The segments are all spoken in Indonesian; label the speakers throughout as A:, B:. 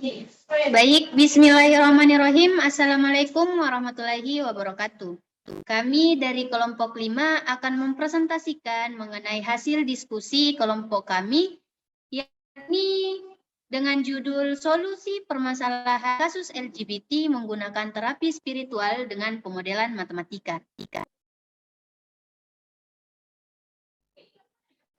A: Baik, bismillahirrahmanirrahim. Assalamualaikum warahmatullahi wabarakatuh. Kami dari kelompok 5 akan mempresentasikan mengenai hasil diskusi kelompok kami, yakni dengan judul Solusi Permasalahan Kasus LGBT Menggunakan Terapi Spiritual dengan Pemodelan Matematika.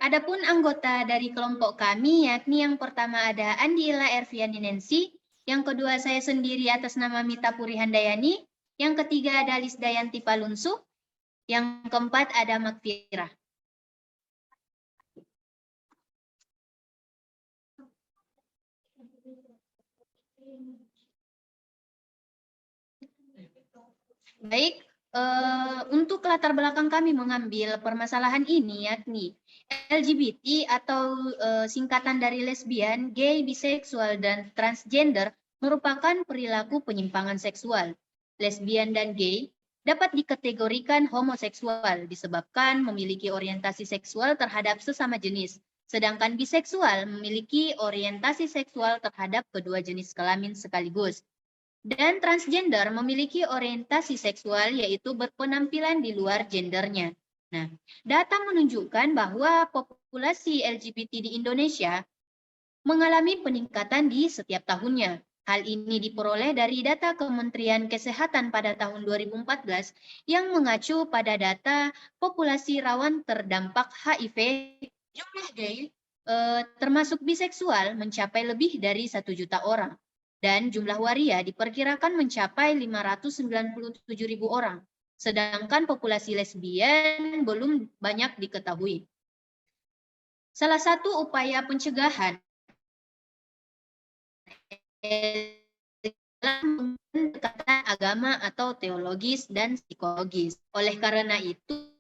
A: Adapun anggota dari kelompok kami, yakni yang pertama ada Andi Ila Erviani Nancy, yang kedua saya sendiri atas nama Mita Puri Handayani, yang ketiga ada Lis Dayanti Palunsu, yang keempat ada Makfirah. Baik, untuk latar belakang kami mengambil permasalahan ini, yakni LGBT atau singkatan dari lesbian, gay, biseksual, dan transgender merupakan perilaku penyimpangan seksual. Lesbian dan gay dapat dikategorikan homoseksual disebabkan memiliki orientasi seksual terhadap sesama jenis, sedangkan biseksual memiliki orientasi seksual terhadap kedua jenis kelamin sekaligus. Dan transgender memiliki orientasi seksual yaitu berpenampilan di luar gendernya. Nah, data menunjukkan bahwa populasi LGBT di Indonesia mengalami peningkatan di setiap tahunnya. Hal ini diperoleh dari data Kementerian Kesehatan pada tahun 2014 yang mengacu pada data populasi rawan terdampak HIV. Jumlah gay termasuk biseksual mencapai lebih dari 1 juta orang. Dan jumlah waria diperkirakan mencapai 597.000 orang. Sedangkan populasi lesbian belum banyak diketahui. Salah satu upaya pencegahan dalam pendekatan agama atau teologis dan psikologis. Oleh karena itu,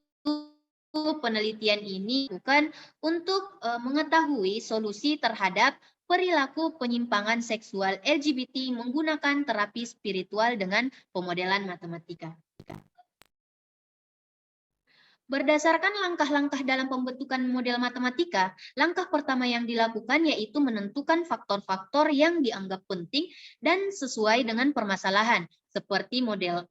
A: penelitian ini bukan untuk mengetahui solusi terhadap perilaku penyimpangan seksual LGBT menggunakan terapi spiritual dengan pemodelan matematika. Berdasarkan langkah-langkah dalam pembentukan model matematika, langkah pertama yang dilakukan yaitu menentukan faktor-faktor yang dianggap penting dan sesuai dengan permasalahan, seperti model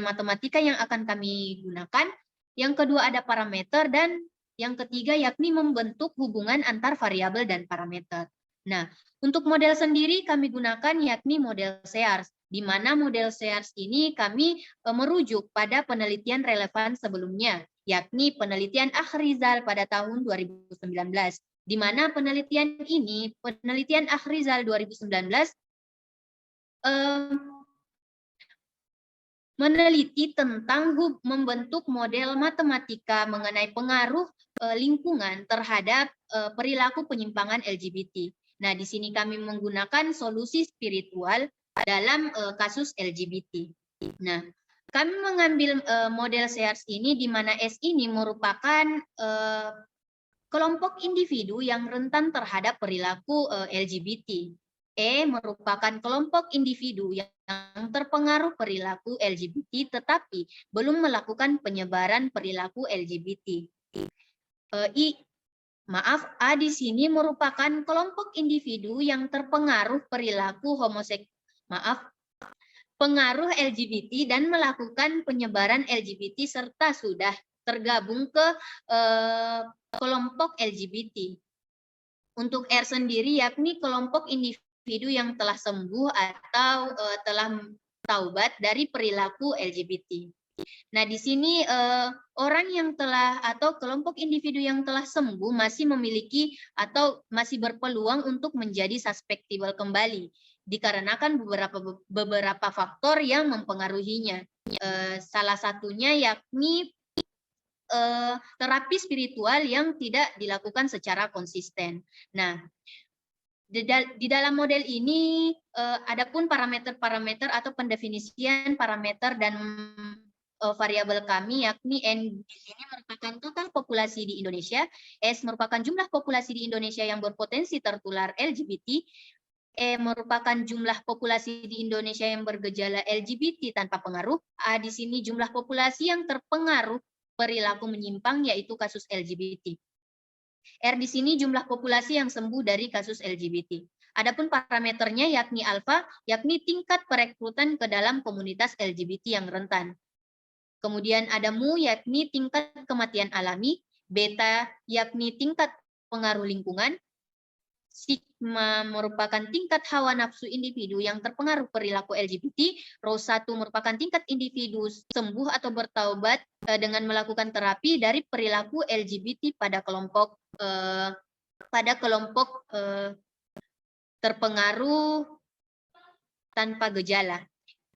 A: matematika yang akan kami gunakan. Yang kedua ada parameter dan yang ketiga yakni membentuk hubungan antar variabel dan parameter. Nah, untuk model sendiri kami gunakan yakni model Sears, di mana model Sears ini kami merujuk pada penelitian relevan sebelumnya, yakni penelitian Akhrizal pada tahun 2019, di mana penelitian Akhrizal 2019 meneliti tentang membentuk model matematika mengenai pengaruh lingkungan terhadap perilaku penyimpangan LGBT. Nah, di sini kami menggunakan solusi spiritual dalam kasus LGBT. Nah, kami mengambil model Sears ini di mana S ini merupakan kelompok individu yang rentan terhadap perilaku LGBT. E merupakan kelompok individu yang terpengaruh perilaku LGBT tetapi belum melakukan penyebaran perilaku LGBT. A di sini merupakan kelompok individu yang terpengaruh perilaku pengaruh LGBT dan melakukan penyebaran LGBT serta sudah tergabung ke kelompok LGBT. Untuk R sendiri yakni kelompok individu yang telah sembuh atau telah taubat dari perilaku LGBT. Nah, di sini orang yang telah atau kelompok individu yang telah sembuh masih memiliki atau masih berpeluang untuk menjadi susceptible kembali dikarenakan beberapa faktor yang mempengaruhinya. Salah satunya yakni terapi spiritual yang tidak dilakukan secara konsisten. Nah, di dalam model ini adapun parameter-parameter atau pendefinisian parameter dan variabel kami yakni N di sini merupakan total populasi di Indonesia, S merupakan jumlah populasi di Indonesia yang berpotensi tertular LGBT, E merupakan jumlah populasi di Indonesia yang bergejala LGBT tanpa pengaruh, A di sini jumlah populasi yang terpengaruh perilaku menyimpang yaitu kasus LGBT. R di sini jumlah populasi yang sembuh dari kasus LGBT. Adapun parameternya yakni alfa, yakni tingkat perekrutan ke dalam komunitas LGBT yang rentan. Kemudian ada mu, yakni tingkat kematian alami, beta, yakni tingkat pengaruh lingkungan, sigma merupakan tingkat hawa nafsu individu yang terpengaruh perilaku LGBT, rho 1 merupakan tingkat individu sembuh atau bertaubat dengan melakukan terapi dari perilaku LGBT pada kelompok terpengaruh tanpa gejala.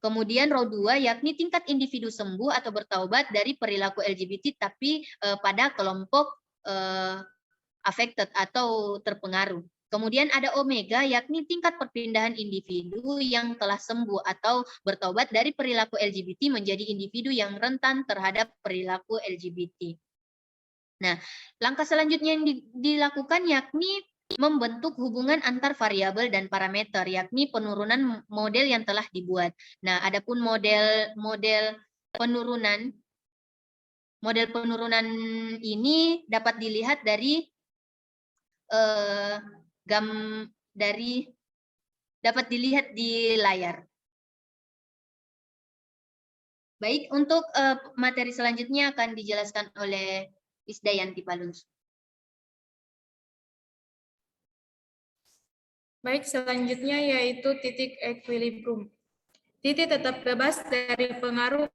A: Kemudian rho 2 yakni tingkat individu sembuh atau bertaubat dari perilaku LGBT tapi pada kelompok affected atau terpengaruh. Kemudian ada omega yakni tingkat perpindahan individu yang telah sembuh atau bertaubat dari perilaku LGBT menjadi individu yang rentan terhadap perilaku LGBT. Nah, langkah selanjutnya yang dilakukan yakni membentuk hubungan antar variabel dan parameter, yakni penurunan model yang telah dibuat. Nah, adapun model penurunan ini dapat dilihat dari dapat dilihat di layar. Baik, untuk materi selanjutnya akan dijelaskan oleh Isdayanti Palunsu.
B: Baik, selanjutnya yaitu titik equilibrium. Titik tetap bebas dari pengaruh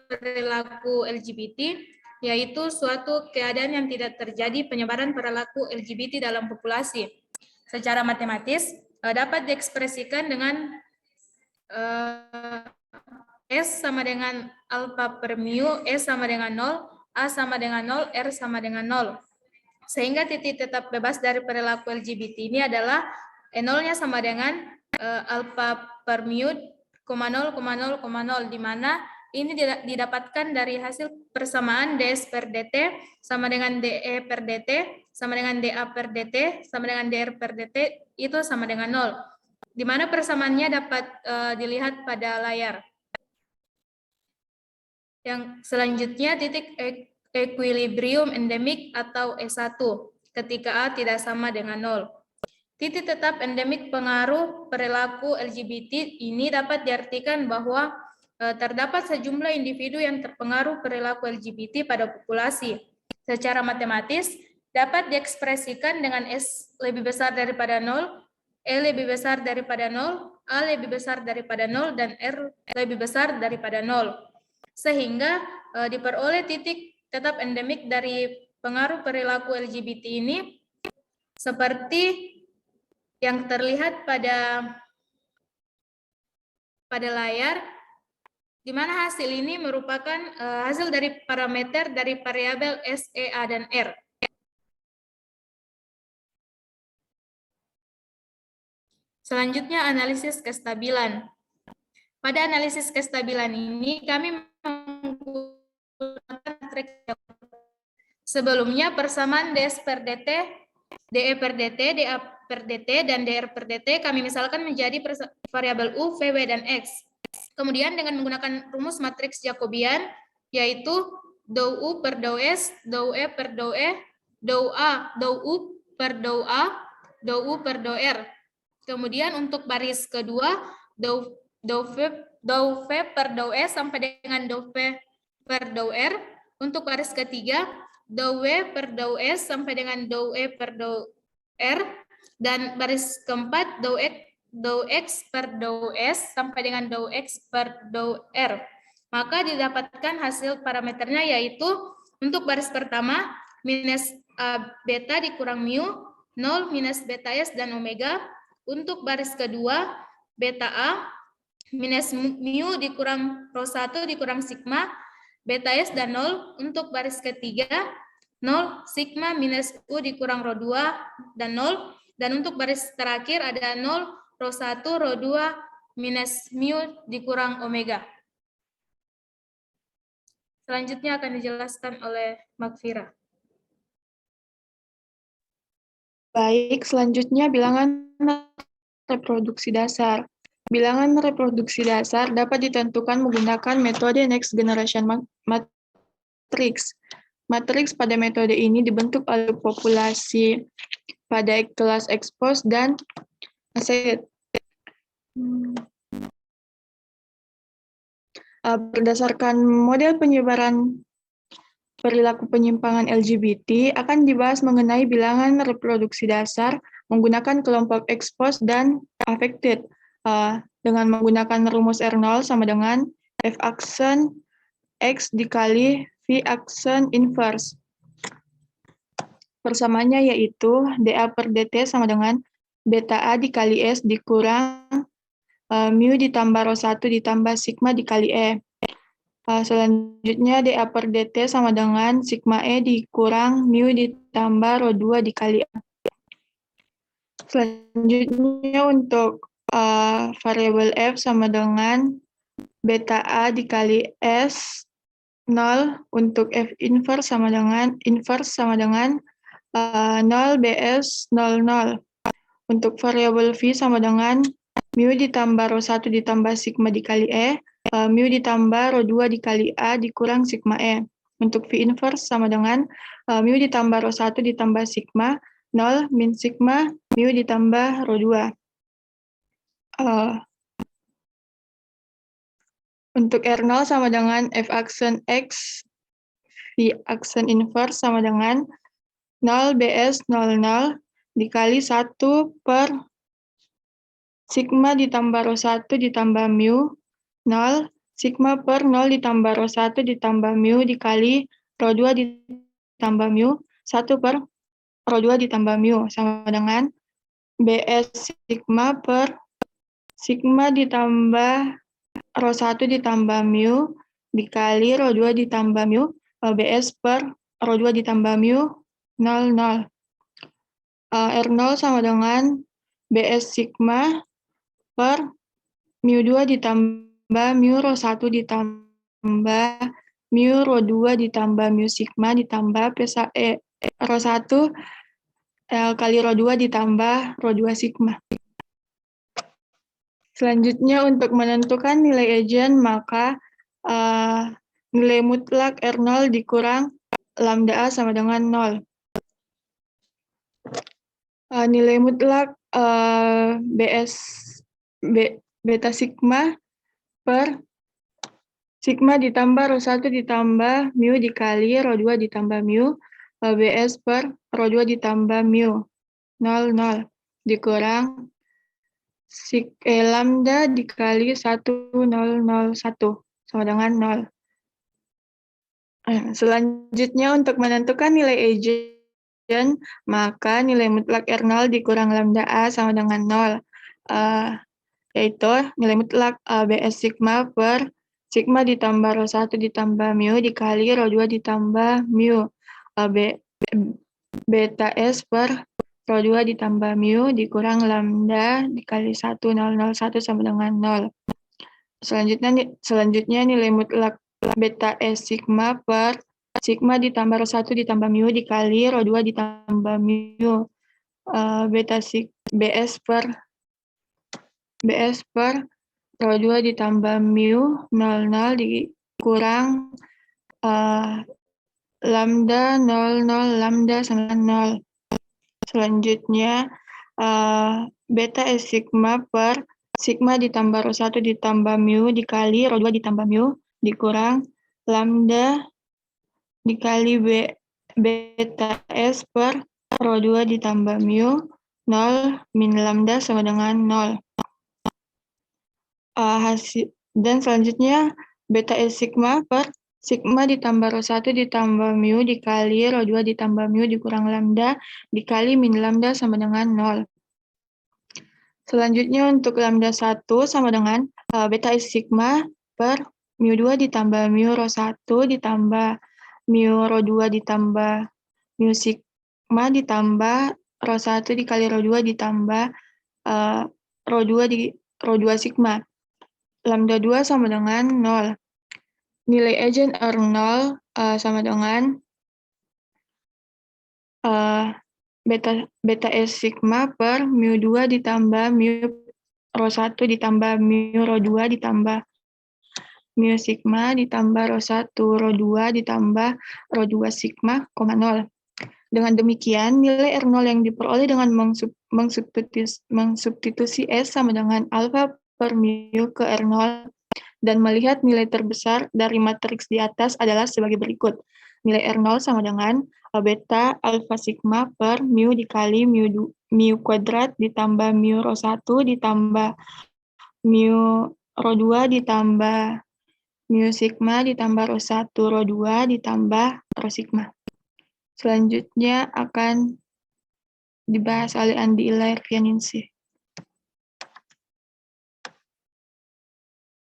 B: perilaku LGBT, yaitu suatu keadaan yang tidak terjadi penyebaran perilaku LGBT dalam populasi. Secara matematis, dapat diekspresikan dengan S sama dengan alpha per mu, S sama dengan 0, A sama dengan 0, R sama dengan 0. Sehingga titik tetap bebas dari perilaku LGBT ini adalah N0-nya sama dengan alpha per mu, 0,0,0,0, di mana ini didapatkan dari hasil persamaan ds per dt sama dengan dE per dt, sama dengan dA per dt, sama dengan dR per dt, itu sama dengan 0. Di mana persamaannya dapat dilihat pada layar. Yang selanjutnya titik equilibrium endemik atau E1 ketika A tidak sama dengan 0. Titik tetap endemik pengaruh perilaku LGBT ini dapat diartikan bahwa terdapat sejumlah individu yang terpengaruh perilaku LGBT pada populasi. Secara matematis dapat diekspresikan dengan S lebih besar daripada 0, E lebih besar daripada 0, A lebih besar daripada 0, dan R lebih besar daripada 0. Sehingga diperoleh titik tetap endemik dari pengaruh perilaku LGBT ini seperti yang terlihat pada layar, di mana hasil ini merupakan hasil dari parameter dari variabel S, E, A, dan R. Selanjutnya analisis kestabilan. Pada analisis kestabilan ini kami menggunakan matriks. Sebelumnya persamaan DS per DT, DE per DT, DA per DT, dan DR per DT kami misalkan menjadi variabel U, V, W, dan X. Kemudian dengan menggunakan rumus matriks Jacobian, yaitu dou U per dou S, dou E per dou E, dou A, dou U per dou A, dou U per dou R. Kemudian untuk baris kedua, dou V per dou S sampai dengan dou V per dou R. Untuk baris ketiga, dou W per dou S sampai dengan dou E per dou R. Dan baris keempat, dou X per dou S sampai dengan dou X per dou R. Maka didapatkan hasil parameternya yaitu untuk baris pertama, minus beta dikurang mu, 0 minus beta S dan omega. Untuk baris kedua, beta A minus mu dikurang rho 1 dikurang sigma, beta S dan 0. Untuk baris ketiga, 0 sigma minus U dikurang rho 2 dan 0. Dan untuk baris terakhir ada 0 rho 1 rho 2 minus mu dikurang omega. Selanjutnya akan dijelaskan oleh Magfira.
C: Baik, selanjutnya bilangan reproduksi dasar. Bilangan reproduksi dasar dapat ditentukan menggunakan metode Next Generation Matrix. Matriks pada metode ini dibentuk oleh populasi pada kelas expose dan Aset. Berdasarkan model penyebaran perilaku penyimpangan LGBT akan dibahas mengenai bilangan reproduksi dasar menggunakan kelompok exposed dan affected dengan menggunakan rumus R0 sama dengan F aksen X dikali V aksen inverse. Persamaannya yaitu dA per dt sama dengan beta A dikali S dikurang mu ditambah rho 1 ditambah sigma dikali E. Selanjutnya dA per dt sama dengan sigma E dikurang mu ditambah rho 2 dikali A. Selanjutnya untuk variabel F sama dengan beta A dikali S 0, untuk F inverse sama dengan 0 BS 00. Untuk variabel V sama dengan mu ditambah rho 1 ditambah sigma dikali E, mu ditambah rho 2 dikali A dikurang sigma E. Untuk V inverse sama dengan mu ditambah rho 1 ditambah sigma 0 min sigma mu ditambah rho 2. Untuk R0 sama dengan F aksen X V aksen inverse sama dengan 0 BS 00 dikali 1 per sigma ditambah rho 1 ditambah mu 0, sigma per 0 ditambah rho 1 ditambah mu dikali rho 2 ditambah mu 1 per rho 2 ditambah mu sama dengan BS sigma per sigma ditambah rho 1 ditambah mu dikali rho 2 ditambah mu BS per rho 2 ditambah mu 00. R0 sama dengan BS sigma per mu 2 ditambah mu rho 1 ditambah mu rho 2 ditambah mu sigma ditambah rho 1 kali rho 2 ditambah rho 2 sigma. Selanjutnya untuk menentukan nilai eigen maka nilai mutlak R0 dikurang lambda A sama dengan 0. Nilai mutlak beta sigma per sigma ditambah rho 1 ditambah mu dikali rho 2 ditambah mu BS per rho 2 ditambah mu 00 dikurang lambda dikali 1001 sama dengan 0. Selanjutnya untuk menentukan nilai eigen maka nilai mutlak R0 dikurang lambda A sama dengan 0. Yaitu nilai mutlak BS sigma per sigma ditambah rho 1 ditambah mu dikali rho 2 ditambah mu beta S per rho 2 ditambah mu dikurang lambda dikali 1001 sama dengan 0. Selanjutnya nilai mutlak beta S sigma per sigma ditambah rho 1 ditambah mu dikali rho 2 ditambah mu BS per rho 2 ditambah mu 00 dikurang lambda 00 lambda sama 0. Selanjutnya beta S sigma per sigma ditambah rho 1 ditambah mu dikali rho 2 ditambah mu dikurang lambda dikali beta S per rho 2 ditambah mu 0 min lambda sama dengan 0. Dan selanjutnya beta S sigma per sigma ditambah rho 1 ditambah mu dikali rho 2 ditambah mu dikurang lambda dikali min lambda sama dengan 0. Selanjutnya untuk lambda 1 sama dengan beta S sigma per mu 2 ditambah mu rho 1 ditambah mu rho 2 ditambah mu sigma ditambah rho 1 dikali rho 2 ditambah rho 2 sigma. Lambda 2 sama dengan 0. Nilai eigen R0 sama dengan beta S sigma per mu 2 ditambah mu rho 1 ditambah mu rho 2 ditambah mu sigma ditambah rho 1 rho 2 ditambah rho 2 sigma, 0. Dengan demikian, nilai R0 yang diperoleh dengan mengsubstitusi S sama dengan alfa per mu ke R0 dan melihat nilai terbesar dari matriks di atas adalah sebagai berikut. Nilai R0 sama dengan beta alfa sigma per mu dikali mu kuadrat ditambah mu rho 1 ditambah mu rho 2 ditambah mu sigma ditambah rho 1 rho 2 ditambah rho sigma. Selanjutnya akan dibahas oleh Andi Ilaifianingsih.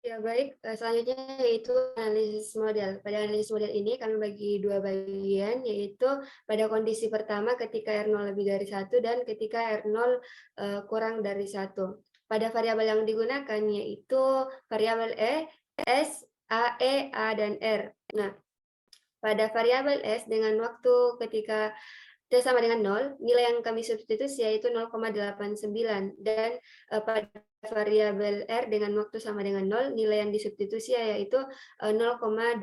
D: Ya baik, selanjutnya yaitu analisis model. Pada analisis model ini kami bagi dua bagian, yaitu pada kondisi pertama ketika R0 lebih dari 1 dan ketika R0 kurang dari 1. Pada variabel yang digunakan yaitu variabel E, S, A, E, A, dan R. Nah, pada variabel S dengan waktu ketika T sama dengan 0, nilai yang kami substitusi yaitu 0,89 dan pada variabel R dengan waktu sama dengan 0, nilai yang disubstitusi yaitu 0,12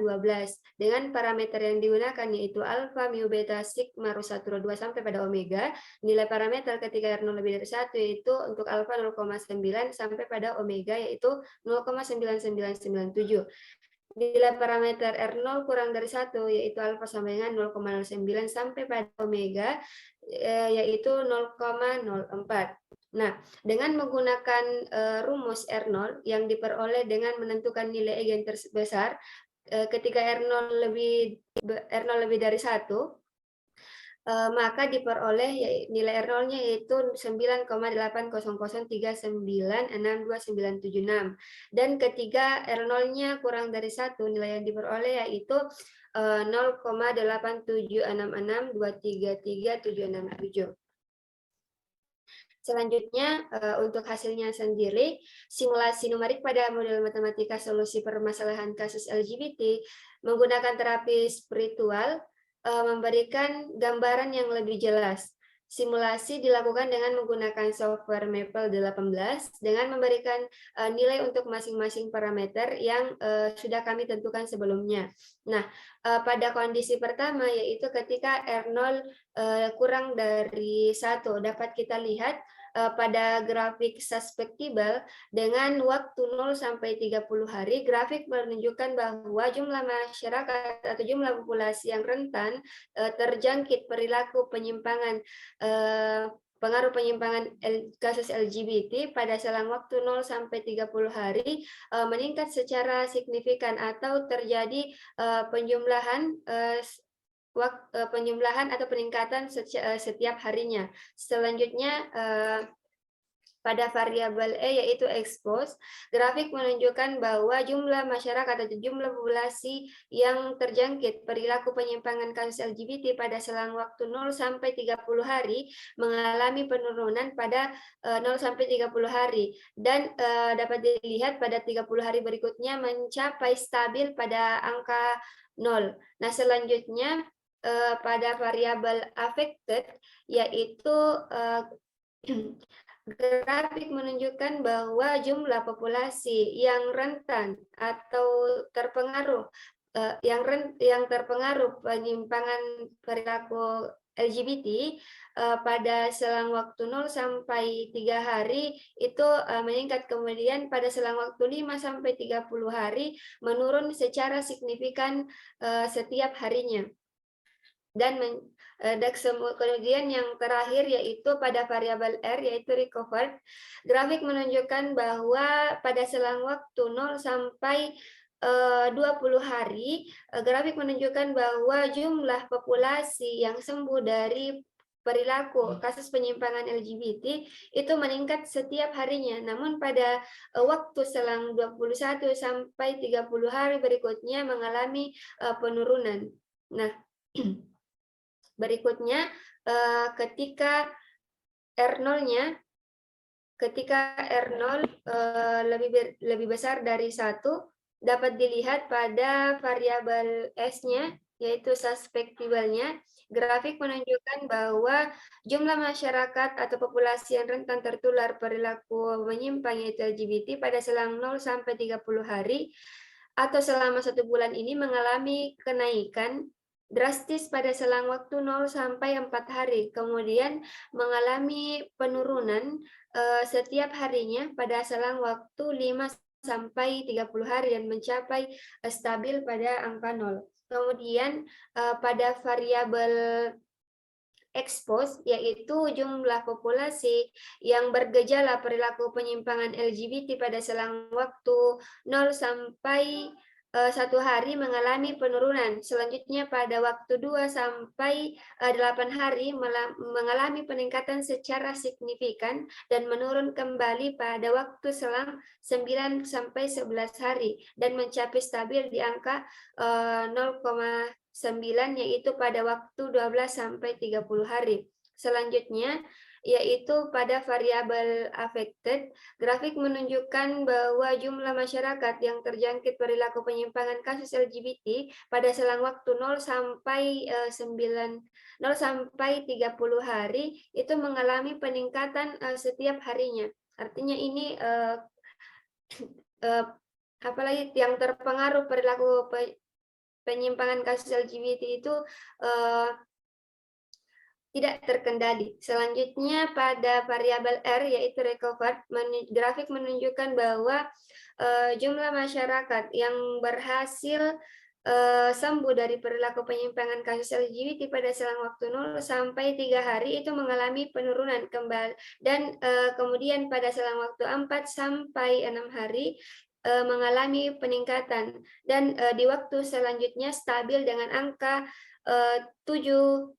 D: dengan parameter yang digunakan yaitu alfa, mu, beta, sigma, rho 1, rho 2 sampai pada omega. Nilai parameter ketika R0 lebih dari 1 yaitu untuk alfa 0,9 sampai pada omega yaitu 0,9997. Nilai parameter R0 kurang dari 1 yaitu alfa sama dengan 0,09 sampai pada omega yaitu 0,04. Nah, dengan menggunakan rumus R0 yang diperoleh dengan menentukan nilai eigen terbesar ketika R0 lebih dari 1, maka diperoleh nilai R0-nya yaitu 9,80039629976. Dan ketika R0-nya kurang dari 1, nilai yang diperoleh yaitu 0,87662337767. Selanjutnya, untuk hasilnya sendiri, simulasi numerik pada model matematika solusi permasalahan kasus LGBT menggunakan terapi spiritual memberikan gambaran yang lebih jelas. Simulasi dilakukan dengan menggunakan software Maple 18 dengan memberikan nilai untuk masing-masing parameter yang sudah kami tentukan sebelumnya. Nah, pada kondisi pertama yaitu ketika R0 kurang dari 1, dapat kita lihat pada grafik suspectable dengan waktu 0 sampai 30 hari, grafik menunjukkan bahwa jumlah masyarakat atau jumlah populasi yang rentan terjangkit perilaku penyimpangan pengaruh penyimpangan kasus LGBT pada selang waktu 0 sampai 30 hari meningkat secara signifikan atau terjadi penjumlahan atau peningkatan setiap harinya. Selanjutnya pada variabel E yaitu expose, grafik menunjukkan bahwa jumlah masyarakat atau jumlah populasi yang terjangkit perilaku penyimpangan kasus LGBT pada selang waktu 0 sampai 30 hari mengalami penurunan pada 0 sampai 30 hari dan dapat dilihat pada 30 hari berikutnya mencapai stabil pada angka 0. Nah, selanjutnya pada variabel affected yaitu grafik menunjukkan bahwa jumlah populasi yang rentan atau terpengaruh yang terpengaruh penyimpangan perilaku LGBT pada selang waktu 0 sampai 3 hari itu meningkat, kemudian pada selang waktu 5 sampai 30 hari menurun secara signifikan setiap harinya. Dan kemudian yang terakhir yaitu pada variabel R yaitu recovered, grafik menunjukkan bahwa pada selang waktu 0 sampai 20 hari, grafik menunjukkan bahwa jumlah populasi yang sembuh dari perilaku kasus penyimpangan LGBT itu meningkat setiap harinya. Namun pada waktu selang 21 sampai 30 hari berikutnya mengalami penurunan. Nah, berikutnya ketika R0-nya lebih besar dari 1 dapat dilihat pada variabel S-nya yaitu suspectable-nya. Grafik menunjukkan bahwa jumlah masyarakat atau populasi yang rentan tertular perilaku menyimpang yaitu LGBT pada selang 0 sampai 30 hari atau selama 1 bulan ini mengalami kenaikan drastis pada selang waktu 0 sampai 4 hari, kemudian mengalami penurunan setiap harinya pada selang waktu 5 sampai 30 hari dan mencapai stabil pada angka 0. Kemudian pada variabel expose, yaitu jumlah populasi yang bergejala perilaku penyimpangan LGBT pada selang waktu 0 sampai 1 hari mengalami penurunan. Selanjutnya pada waktu 2 sampai 8 hari mengalami peningkatan secara signifikan dan menurun kembali pada waktu selang 9 sampai 11 hari dan mencapai stabil di angka 0,9, yaitu pada waktu 12 sampai 30 hari. Selanjutnya yaitu pada variabel affected, grafik menunjukkan bahwa jumlah masyarakat yang terjangkit perilaku penyimpangan kasus LGBT pada selang waktu 0 sampai 30 hari itu mengalami peningkatan setiap harinya. Artinya ini apalagi yang terpengaruh perilaku penyimpangan kasus LGBT itu tidak terkendali. Selanjutnya pada variabel R yaitu recovered, grafik menunjukkan bahwa jumlah masyarakat yang berhasil sembuh dari perilaku penyimpangan kasus LGBT pada selang waktu 0 sampai 3 hari itu mengalami penurunan kembali dan kemudian pada selang waktu 4 sampai 6 hari mengalami peningkatan dan di waktu selanjutnya stabil dengan angka 7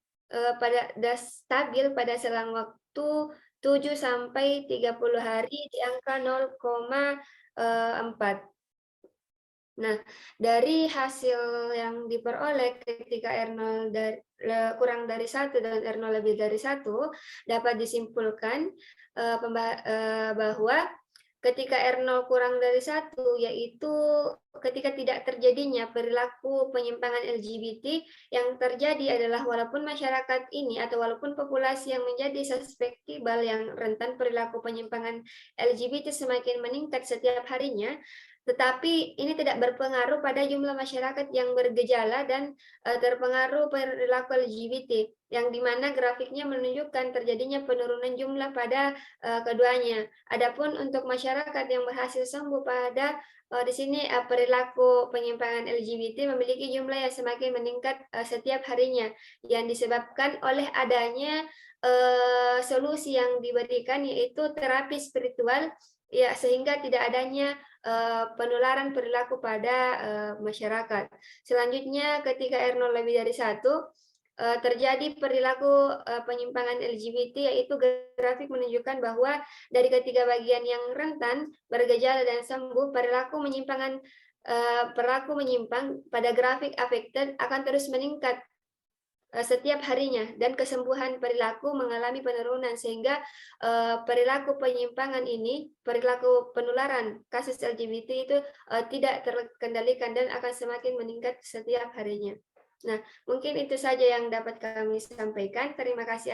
D: stabil pada selang waktu 7 sampai 30 hari di angka 0,4. Nah, dari hasil yang diperoleh ketika R0 kurang dari 1 dan R0 lebih dari 1 dapat disimpulkan bahwa ketika R0 kurang dari 1, yaitu ketika tidak terjadinya perilaku penyimpangan LGBT, yang terjadi adalah walaupun masyarakat ini atau walaupun populasi yang menjadi suspektibel yang rentan perilaku penyimpangan LGBT semakin meningkat setiap harinya, tetapi ini tidak berpengaruh pada jumlah masyarakat yang bergejala dan terpengaruh perilaku LGBT, yang dimana grafiknya menunjukkan terjadinya penurunan jumlah pada keduanya. Adapun untuk masyarakat yang berhasil sembuh pada di sini perilaku penyimpangan LGBT memiliki jumlah yang semakin meningkat setiap harinya, yang disebabkan oleh adanya solusi yang diberikan yaitu terapi spiritual, ya, sehingga tidak adanya penularan perilaku pada masyarakat. Selanjutnya ketika R0 lebih dari 1 terjadi perilaku penyimpangan LGBT, yaitu grafik menunjukkan bahwa dari ketiga bagian yang rentan, bergejala dan sembuh, perilaku menyimpang pada grafik affected akan terus meningkat setiap harinya dan kesembuhan perilaku mengalami penurunan, sehingga perilaku penyimpangan ini, perilaku penularan kasus LGBT itu tidak terkendalikan dan akan semakin meningkat setiap harinya. Nah, mungkin itu saja yang dapat kami sampaikan. Terima kasih.